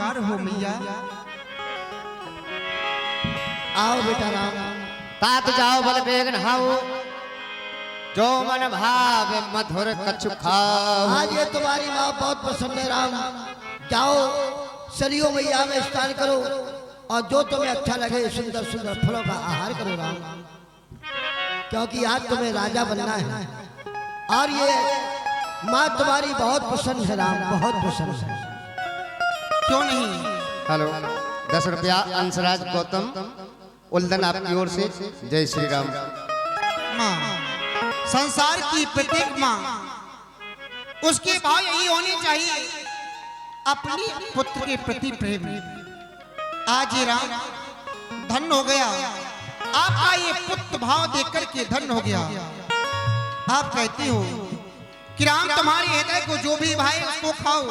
स्वीकार हो मैया। आओ बेटा राम। तात जाओ बल बेगन हाउ, जो मन भाव मधुर कछु खाओ। आज ये तुम्हारी माँ बहुत पसंद है राम। जाओ सरयू मैया में स्नान करो और जो तुम्हें अच्छा लगे सुंदर सुंदर फलों का आहार करो राम, क्योंकि आज तुम्हें राजा बनना है। और ये माँ तुम्हारी बहुत पसंद है राम, बहुत पसंद है। क्यों नहीं। हेलो 10 रुपया अंशराज गौतम उल्दन आपकी ओर से। जय श्री राम। माँ संसार की प्रत्येक माँ उसके भाव यही होने चाहिए, अपने पुत्र के प्रति प्रेम। आज ये राम धन हो गया, आपका ये पुत्र भाव देखकर के धन हो गया। आप कहती हो कि राम तुम्हारे हृदय को जो भी भाए उसको खाओ,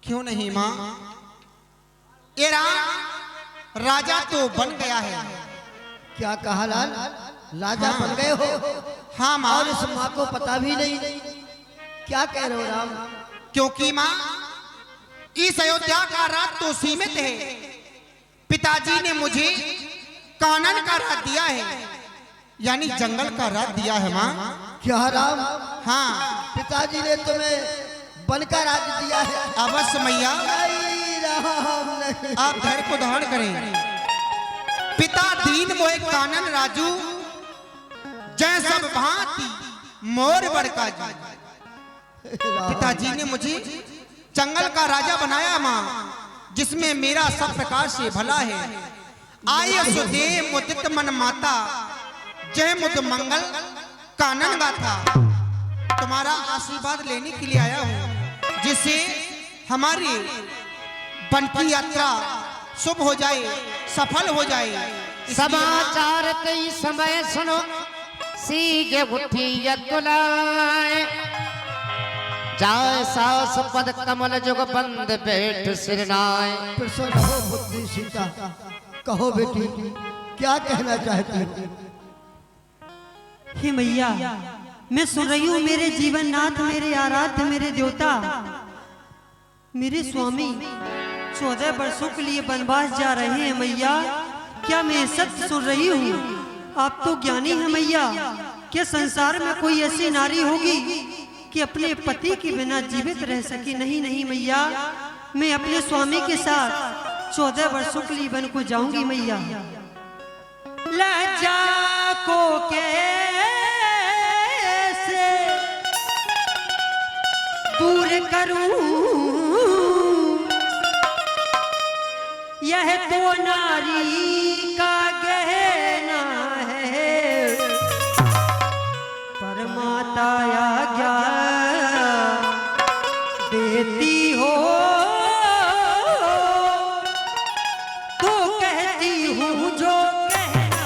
क्यों नहीं माँ। ये राम राजा तो बन गया है। क्या कहा लाल, राजा बन गए हो? हाँ माँ। और इस माँ को पता भी नहीं, क्या कह रहे हो राम? क्योंकि माँ इस अयोध्या का राज तो सीमित है। पिताजी ने मुझे कानन का राज दिया है, यानी जंगल का राज दिया है माँ। क्या राम? हाँ पिताजी ने तुम्हें वन का राज दिया है? अवश्य मैया। नहीं राम नहीं। आप धैर्य को धारण करें। पिता दीन मोहे कानन राजू, जय सब भांति मोर बड़का जी। पिताजी ने मुझे जंगल का राजा बनाया माँ, जिसमें मेरा सब प्रकार से भला है। आय सुदे मुदित मन माता, जय मुद मंगल कानन गाथा। तुम्हारा आशीर्वाद लेने के लिए आया हूँ, जिससे हमारी वन की यात्रा शुभ हो जाए, सफल हो जाए। समाचार कई समय सुनो, सीगे उठी यकुलाए। जाए सास पद कमल जुग बंद बैठ सिरनाए। प्रसन्न हो बुद्धि सीता, कहो बेटी क्या कहना चाहती हो? हे मैया, मैं सुन रही हूँ मेरे जीवन नाथ, मेरे आराध्य, मेरे देवता, मेरे स्वामी 14 वर्षों के लिए वनवास जा रहे हैं मैया। क्या मैं सत्य सुन रही हूँ? आप तो ज्ञानी हैं मैया। क्या संसार में कोई ऐसी नारी होगी कि अपने पति के बिना जीवित रह सके? नहीं नहीं मैया, मैं अपने स्वामी के साथ 14 वर्षों के लिए वन को जाऊंगी मैया। लज्जा को कैसे दूर करूं, यह तो नारी का गहना है। परमाता आज्ञा देती हो तो कहती हूँ जो कहना।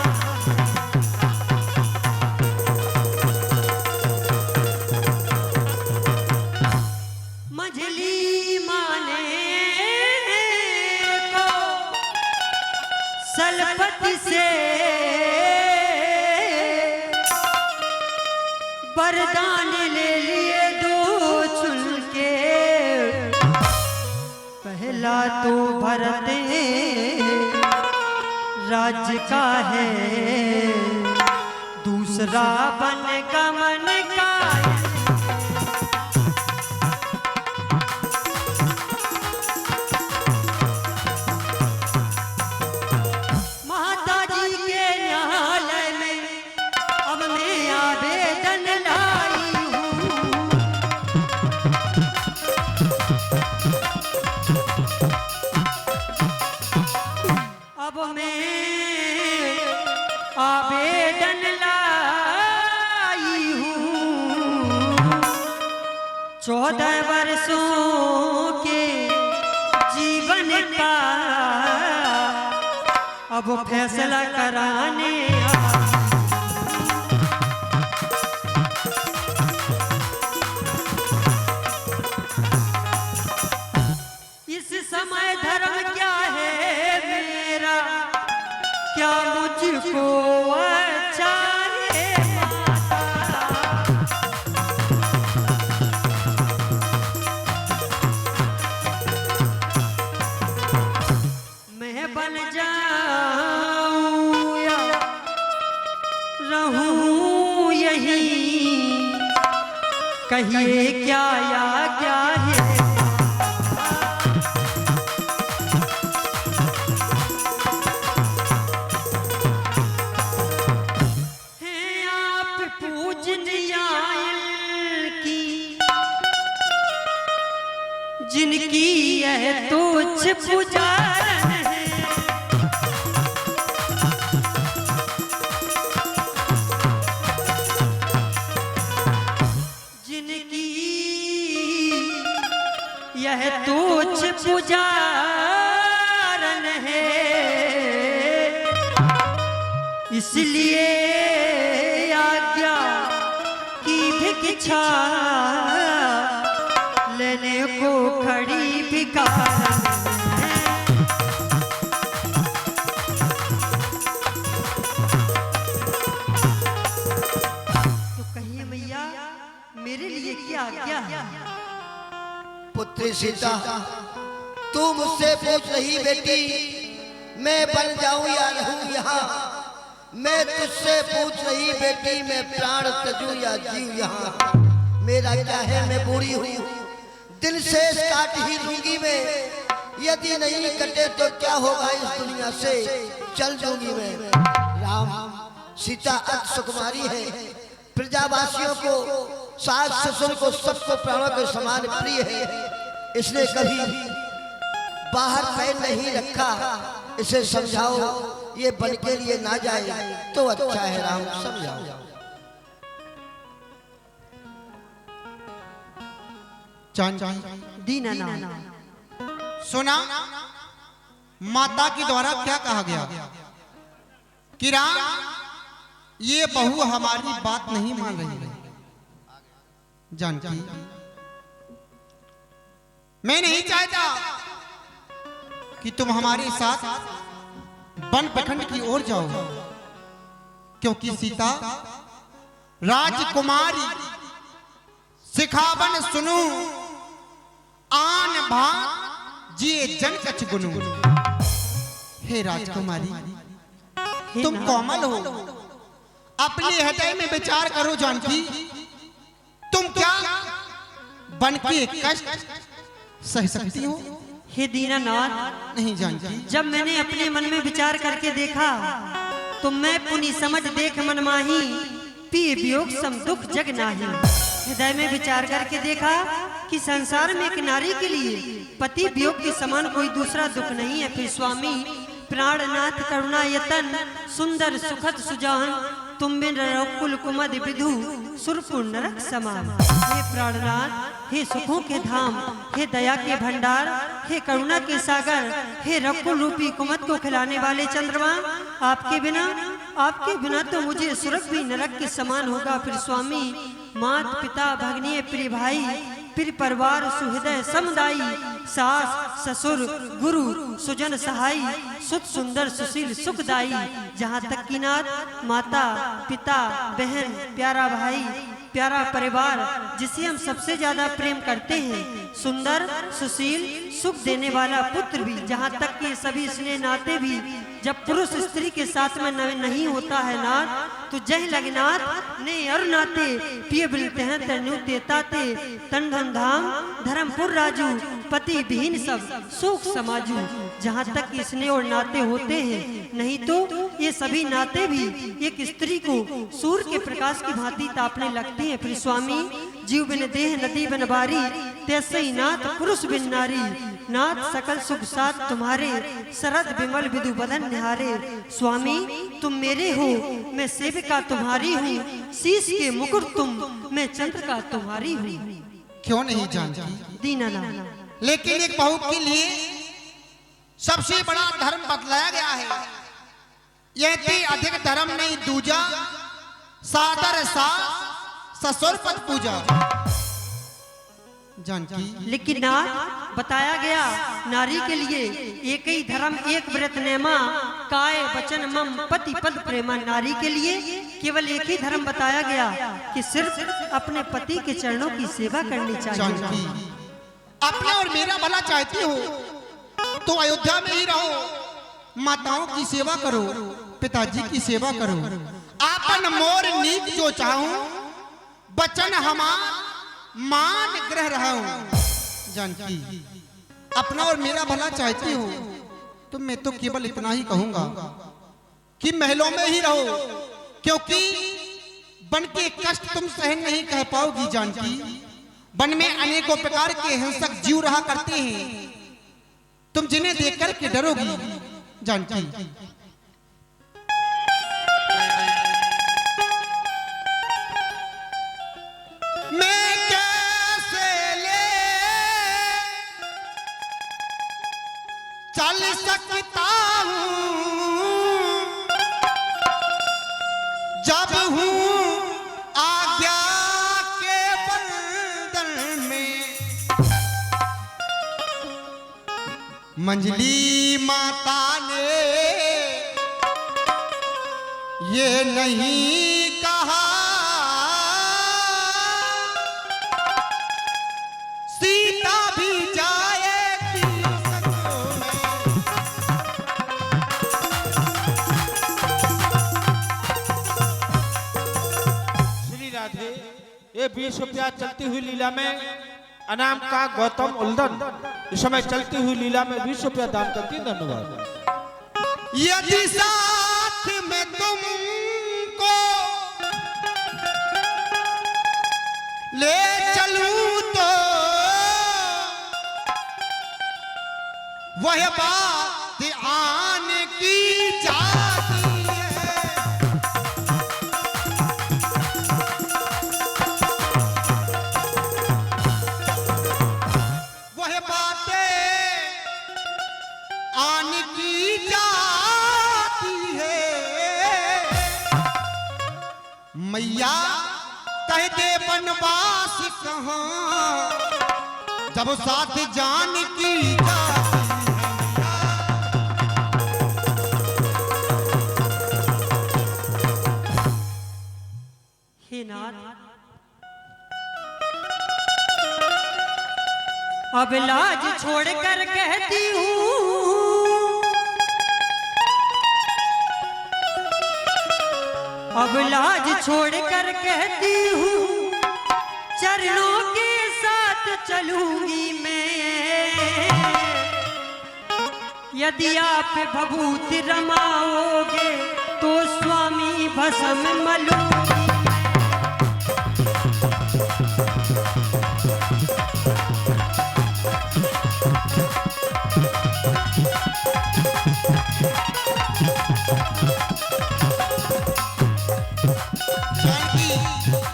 मझली माने को सलपति से वरदान ले लिए दो चुन के। पहला तो भरत राज्य का है, दूसरा वन गमन का है। माता जी के न्यायालय में अब मैं आवेदन लाई हूँ। अब मैं आवेदन लाई हूँ। 14 वर्षों के जीवन का अब फैसला कराने इस समय धर्म क्या है मेरा, क्या मुझको अच्छा है माता। कहिए क्या या क्या है आप पूजने आयल की जिनकी यह तुच्छ पुजारन है जिनकी यह तुच्छ पुजारन है इसलिए आज्ञा की भिक्षा लेने को खड़ी भिखारन है। तो कहिए मैया मेरे लिए क्या आज्ञा है? पुत्री सीता, तू मुझसे पूछ रही बेटी मैं बन जाऊं या रहूं यहाँ। मैं तुझसे पूछ रही बेटी मैं प्राण तजूं या जीव यहाँ। मेरा क्या है मैं बूढ़ी हूँ, दिन शेष काट ही दूंगी मैं। यदि नहीं कटे तो क्या होगा इस दुनिया से, चल दूंगी मैं। राम सीता अति सुकुमारी है, प्रजावासियों को सास ससुर को सबको प्राणों के समान प्रिय है। इसने कभी बाहर पैर नहीं रखा, इसे समझाओ ये बन के लिए ना जाए तो अच्छा है। राम समझाओ। दीनानाथ सुना माता के द्वारा क्या कहा गया कि राम ये बहू हमारी बात नहीं मान रही है। जानकी मैं नहीं चाहता कि तुम हमारे साथ वन प्रखंड की ओर जाओ, क्योंकि सीता राजकुमारी सिखावन सुनू आन भाग जिए जन कछ गुनु। हे राजकुमारी तुम कोमल हो, अपने हृदय में विचार करो जानकी, तुम क्या बन के कष्ट सह सकती हो? हे दीनानाथ नहीं जानकी। जब मैंने अपने मन में विचार करके देखा तो मैं पुनि समझ देख मन माही पी वियोग सम दुख जग नाही। हृदय में विचार करके देखा कि संसार में एक नारी के लिए पति वियोग के समान कोई दूसरा दुख नहीं है। फिर स्वामी प्राणनाथ करुणा यतन सुंदर सुखद सुजान तुम बिन रकुल कुमद विधु सुरपुर नरक समान। हे प्राणनाथ, हे सुखों के धाम, हे दया के भंडार, हे करुणा के सागर, हे रकुल रूपी कुमद को खिलाने वाले चंद्रमा, आपके बिना तो मुझे सुरग भी नरक के समान होगा। फिर स्वामी मात पिता भगनीय प्रिय भाई फिर परिवार सुहृदय समुदायी सास ससुर गुरु सुजन सहाई सुत सुंदर सुशील सुखदाई। जहाँ तक की नाथ माता पिता बहन प्यारा भाई प्यारा परिवार जिसे हम सबसे ज्यादा प्रेम करते हैं, सुंदर सुशील सुख देने वाला पुत्र भी, जहाँ तक कि सभी स्नेह नाते भी जब पुरुष स्त्री के साथ में नहीं होता है नाथ, तो जय लगनाथ ने और नाते पिय बिलते हैं तनु तेताते तन धन धाम धर्मपुर राजू पति विहीन सब सुख समाजू। जहाँ तक कि स्नेह और नाते होते हैं, नहीं तो ये सभी नाते भी एक स्त्री को सूर्य के प्रकाश की भांति तापने लगते हैं। फिर स्वामी जीव बिन देह नदी बिन बारी तैसे ही नाथ पुरुष बिन नारी। नाथ सकल सुख साथ तुम्हारे शरद विमल विदु बदन निहारे। स्वामी तुम मेरे हो मैं सेविका तुम्हारी हूँ, शीश के मुकुट तुम मैं चंद्र का तुम्हारी हूँ। क्यों नहीं जानकी? दीनानाथ लेकिन एक बहू के लिए सबसे बड़ा धर्म बतलाया गया है। यह थी अधिक धर्म नहीं दूजा, सादर सा ससुर पद पूजा। जानकी लेकिन नाथ बताया गया नारी के लिए एक ही धर्म एक व्रत नेमा काय वचन मम पति पद प्रेमा। नारी के लिए केवल एक ही धर्म बताया गया कि सिर्फ अपने पति के चरणों की सेवा करनी चाहिए। जानकी अपना और मेरा भला चाहती हो तो अयोध्या में ही रहो, माताओं की सेवा करो, पिताजी की सेवा करो, आपन मोर नीक जो चाहूं बचन हमार मान ग्रह रहा हूं जानकी, अपना और मेरा भला चाहती हो तो मैं तो केवल इतना ही कहूंगा कि महलों में ही रहो, क्योंकि वन के कष्ट तुम सहन नहीं कह पाओगी जानकी। वन में अनेकों प्रकार के हिंसक जीव रहा करते हैं, तुम जिन्हें देख कर के डरोगी जानकी। मैं कैसे ले चल सकता हूं जब हूं आज्ञा के बंधन में। मंजली माता ने ये नहीं कहा सीता भी जाएगी सचों में। श्री राधे, ये 20 रुपया चलती हुई लीला में अनाम का गौतम उल्दन इस समय चलती हुई लीला में 20 रुपया दान करती। धन्यवाद। यदि साथ में तुमको ले चलूं तो वह बात आने की जाती है। वह बातें आने की जाती है। मैया कह दे बनवास कहाँ जब साथ जान की जाती है। हे नाथ, अब लाज छोड़कर कहती हूँ, अब लाज छोड़कर कहती हूँ, चरणों के साथ चलूंगी मैं। यदि आप भभूति रमाओगे तो स्वामी भस्म मलूंगी।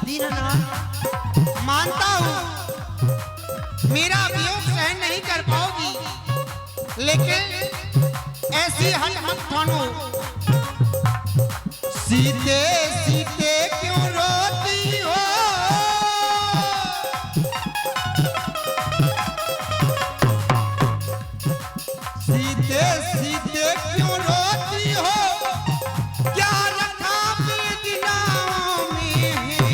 दीननाथ, मानता हूं मेरा वियोग सहन नहीं कर पाओगी, लेकिन ऐसी हट मत ठानो। सीते सीते क्यों रोती हो, सीते सीते क्यों रोती हो, क्या रखा बेदिनाओं में है।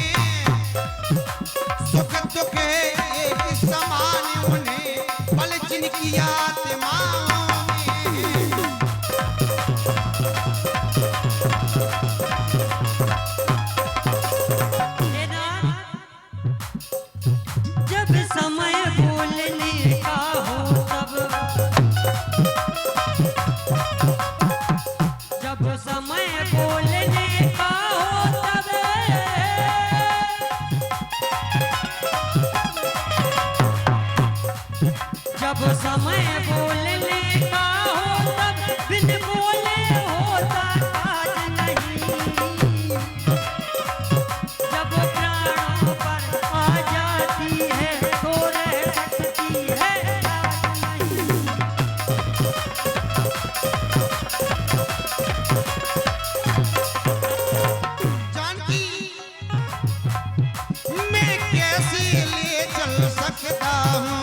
सुख दुख एक समान उन्हें पल जिनकी आत्माओं में। हे नाथ, जब समय बोलने का हो तब, जब समय बोलने का हो तब, जब समय बोलने का हो तब, बिन बोले होता काज नहीं। जब प्राणों पर आ जाती है तो रह सकती है लाज नहीं। जानकी मैं कैसे ले चल सकता हूँ,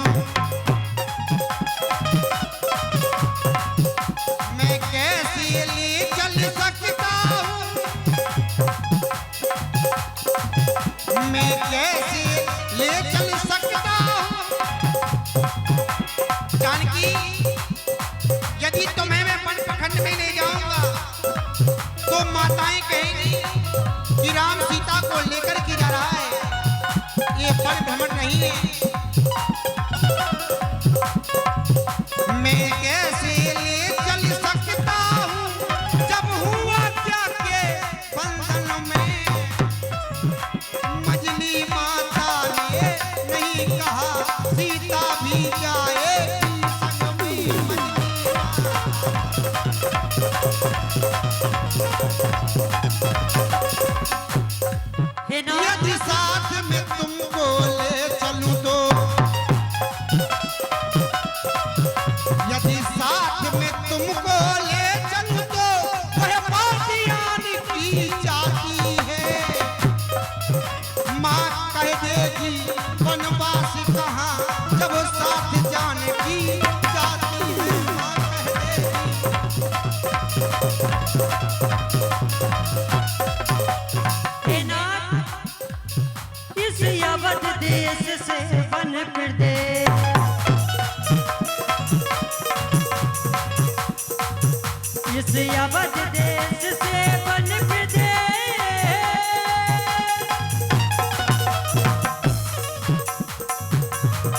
मैं कैसे ले चल सकता हूँ, मैं कैसे ले चल सकता हूँ। जानकी यदि तुम्हें मैं वन प्रखंड में ले जाऊंगा तो माताएं कहेंगी कि राम सीता को लेकर के जा रहा है, ये वन भ्रमण नहीं नहीं है। मैं कैसे ले चल सकता हूँ जब हुआ क्या के बंधन में। मजली माता ने नहीं कहा सीता भी जाए संग में। हे नाथ यदि साथ में तुमको ले चलूं तो, यदि साथ में तुमको ले चलूं तो वह पापियान की जाती है। माँ कह देगी वनवास कहाँ जब साथ जाने की जाती है। माँ कह देगी हे नाथ इस अवध देश से बन प्रदेश, इस अवध देश से बन प्रदेश,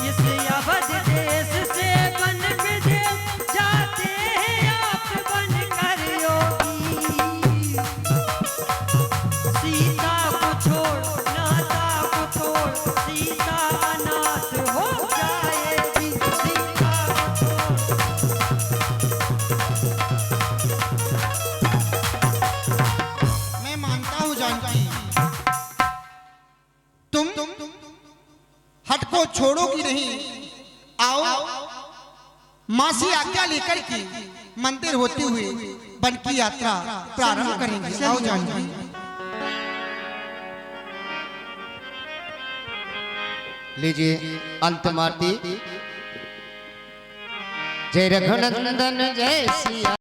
इस अवध देश से बन प्रदेश जाते हैं आप बन कर योगी। सीता को छोड़ नाता को छोड़ सीता अनाथ हो जाएगी। सीता को मैं मानता हूँ जानकी, तुम हट को छोड़ोगी नहीं। आओ माँ से आज्ञा लेकर के मंदिर होते हुए वन की यात्रा प्रारंभ करेंगे। आओ जानकी। लीजिए अंतमाती। जय रघुनंदन जय सिया